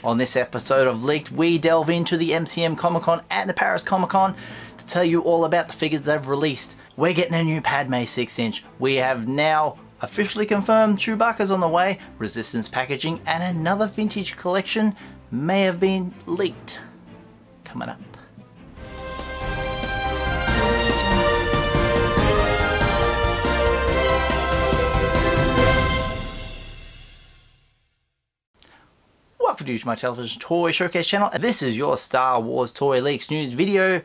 On this episode of Leaked, we delve into the MCM Comic Con and the Paris Comic Con to tell you all about the figures they've released. We're getting a new Padme 6-inch. We have now officially confirmed Chewbacca's on the way, Resistance packaging, and another vintage collection may have been leaked. Coming up. Welcome to Usualmike Television Toy Showcase channel. This is your Star Wars Toy Leaks news video,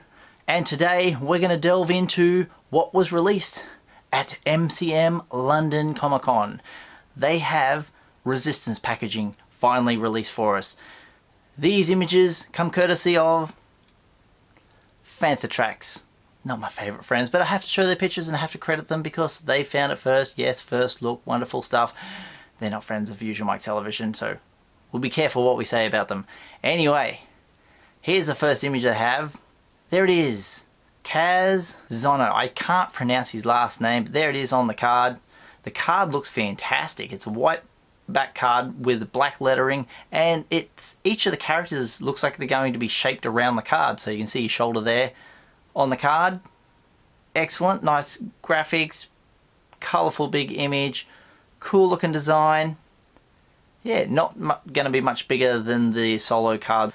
and today we're going to delve into what was released at MCM London Comic Con. They have Resistance packaging finally released for us. These images come courtesy of Fantha Tracks. Not my favourite friends, but I have to show their pictures and I have to credit them because they found it first. Yes, first look, wonderful stuff. They're not friends of Usualmike Television, so we'll be careful what we say about them. Anyway, here's the first image I have. There it is. Kaz Zono. I can't pronounce his last name, but there it is on the card. The card looks fantastic. It's a white back card with black lettering, and each of the characters looks like they're going to be shaped around the card. So you can see his shoulder there on the card. Excellent, nice graphics, colourful big image, cool looking design. Yeah, not going to be much bigger than the solo card.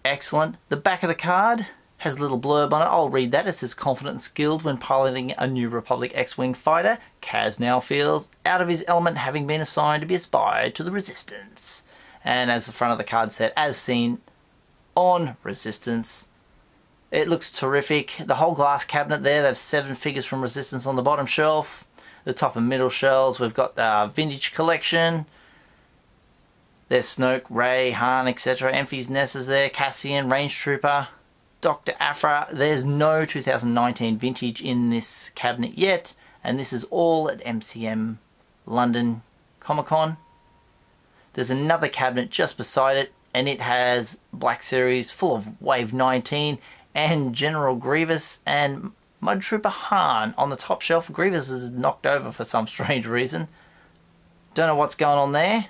Excellent. The back of the card has a little blurb on it. I'll read that. It says, confident and skilled when piloting a New Republic X-Wing fighter, Kaz now feels out of his element, having been assigned to be a spy to the Resistance. And as the front of the card said, as seen on Resistance. It looks terrific. The whole glass cabinet there, they have 7 figures from Resistance on the bottom shelf. The top and middle shelves, we've got the vintage collection. There's Snoke, Rey, Han, etc. Enfys Nest is there, Cassian, Range Trooper, Dr. Aphra. There's no 2019 vintage in this cabinet yet, and this is all at MCM London Comic Con. There's another cabinet just beside it, and it has Black Series full of Wave 19 and General Grievous and Mud Trooper Han on the top shelf. Grievous is knocked over for some strange reason. Don't know what's going on there.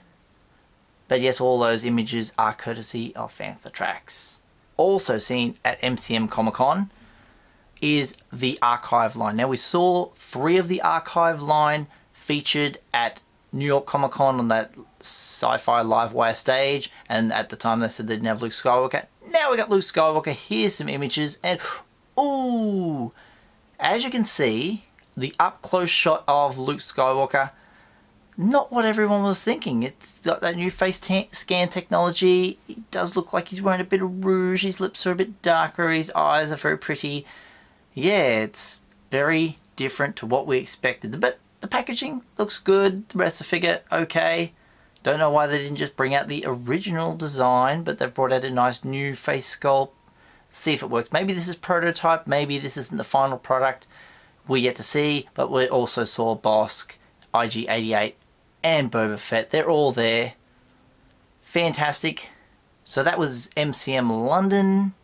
But yes, all those images are courtesy of Fantha Tracks. Also seen at MCM Comic Con is the archive line. Now we saw 3 of the archive line featured at New York Comic Con on that sci-fi live wire stage, and at the time they said they didn't have Luke Skywalker. Now we got Luke Skywalker. Here's some images, and ooh, as you can see, the up close shot of Luke Skywalker, not what everyone was thinking. It's got that new face scan technology. It does look like he's wearing a bit of rouge. His lips are a bit darker. His eyes are very pretty. Yeah, it's very different to what we expected. But the packaging looks good. The rest of the figure, okay. Don't know why they didn't just bring out the original design, but they've brought out a nice new face sculpt. See if it works. Maybe this is prototype. Maybe this isn't the final product. We're yet to see. But we also saw Bosk, IG-88, and Boba Fett. They're all there. Fantastic. So that was MCM London.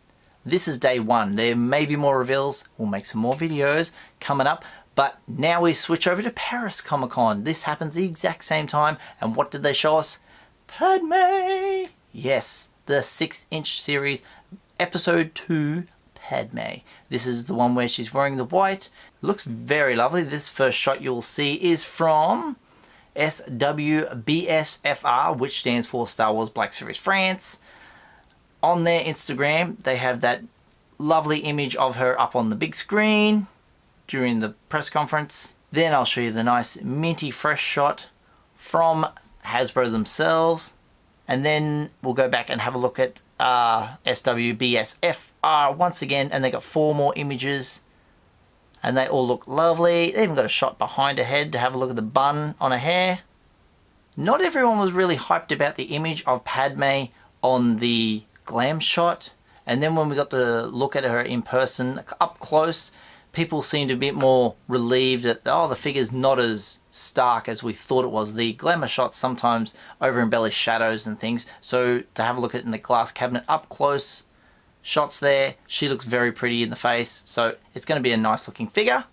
This is day 1. There may be more reveals. We'll make some more videos coming up. But now we switch over to Paris Comic Con. This happens the exact same time. And what did they show us? Padme! Yes, the 6-inch series, episode 2, Padme. This is the one where she's wearing the white. Looks very lovely. This first shot you'll see is from SWBSFR, which stands for Star Wars Black Series France. On their Instagram, they have that lovely image of her up on the big screen during the press conference. Then I'll show you the nice minty fresh shot from Hasbro themselves. And then we'll go back and have a look at SWBSFR once again, and they got 4 more images. And they all look lovely. They even got a shot behind her head to have a look at the bun on her hair. Not everyone was really hyped about the image of Padme on the glam shot. And then when we got to look at her in person, up close, people seemed a bit more relieved that, oh, the figure's not as stark as we thought it was. The glamour shots sometimes over embellish shadows and things. So to have a look at it in the glass cabinet up close, shots there, she looks very pretty in the face, so it's going to be a nice looking figure.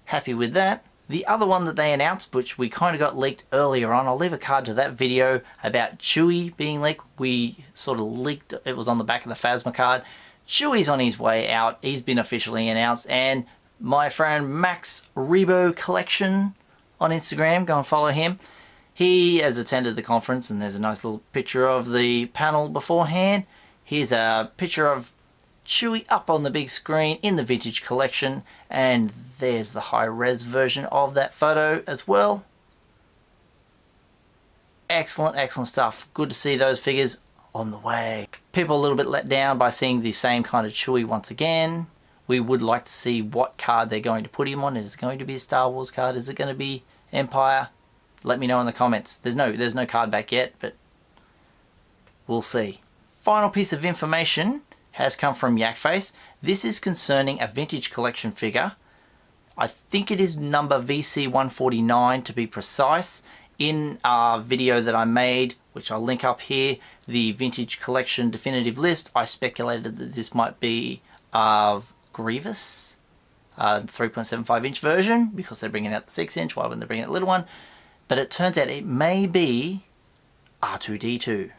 Happy with that. The other one that they announced, which we kind of got leaked earlier on, I'll leave a card to that video about Chewie being leaked. We sort of leaked, it was on the back of the Phasma card. Chewie's on his way out. He's been officially announced, and my friend Max Rebo Collection on Instagram, go and follow him. He has attended the conference, and there's a nice little picture of the panel beforehand. Here's a picture of Chewie up on the big screen in the vintage collection, and there's the high-res version of that photo as well. Excellent, excellent stuff. Good to see those figures on the way. People a little bit let down by seeing the same kind of Chewie once again. We would like to see what card they're going to put him on. Is it going to be a Star Wars card? Is it going to be Empire? Let me know in the comments. There's no card back yet, but we'll see. Final piece of information has come from Yakface. This is concerning a vintage collection figure. I think it is number VC149 to be precise. In our video that I made, which I'll link up here, the vintage collection definitive list, I speculated that this might be Grievous, 3.75 inch version, because they're bringing out the 6 inch, why wouldn't they bring out the little one? But it turns out it may be R2-D2.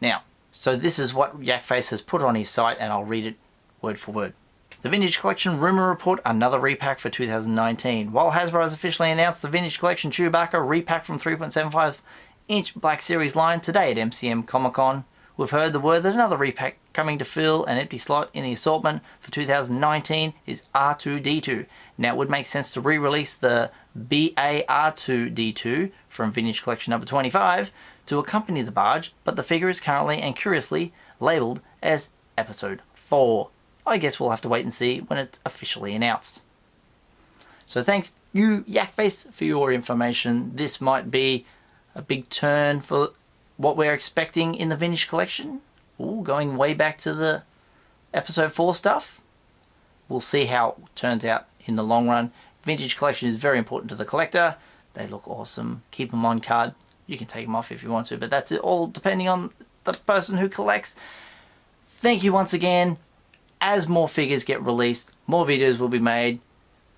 Now, so this is what Yakface has put on his site, and I'll read it word for word. The Vintage Collection Rumor Report, another repack for 2019. While Hasbro has officially announced the Vintage Collection Chewbacca repack from 3.75 inch Black Series line today at MCM Comic Con, we've heard the word that another repack coming to fill an empty slot in the assortment for 2019 is R2-D2. Now it would make sense to re-release the BA R2-D2 from Vintage Collection number 25 to accompany the barge, but the figure is currently and curiously labelled as Episode 4. I guess we'll have to wait and see when it's officially announced. So thanks you, Yakface, for your information. This might be a big turn for what we're expecting in the Vintage Collection. Ooh, going way back to the Episode 4 stuff. We'll see how it turns out in the long run. Vintage Collection is very important to the collector. They look awesome. Keep them on card. You can take them off if you want to, but that's it all depending on the person who collects. Thank you once again. As more figures get released, more videos will be made.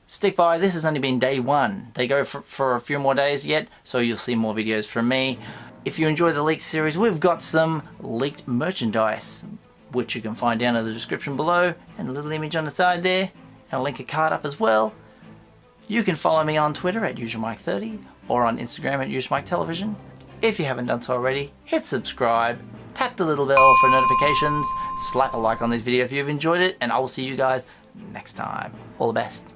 Stick by, this has only been day one. They go for a few more days yet, so you'll see more videos from me. If you enjoy the leaked series, we've got some leaked merchandise, which you can find down in the description below, and a little image on the side there, and I'll link a card up as well. You can follow me on Twitter at Usualmike30, or on Instagram at Usualmike Television. If you haven't done so already, hit subscribe. Tap the little bell for notifications, slap a like on this video if you've enjoyed it, and I will see you guys next time. All the best.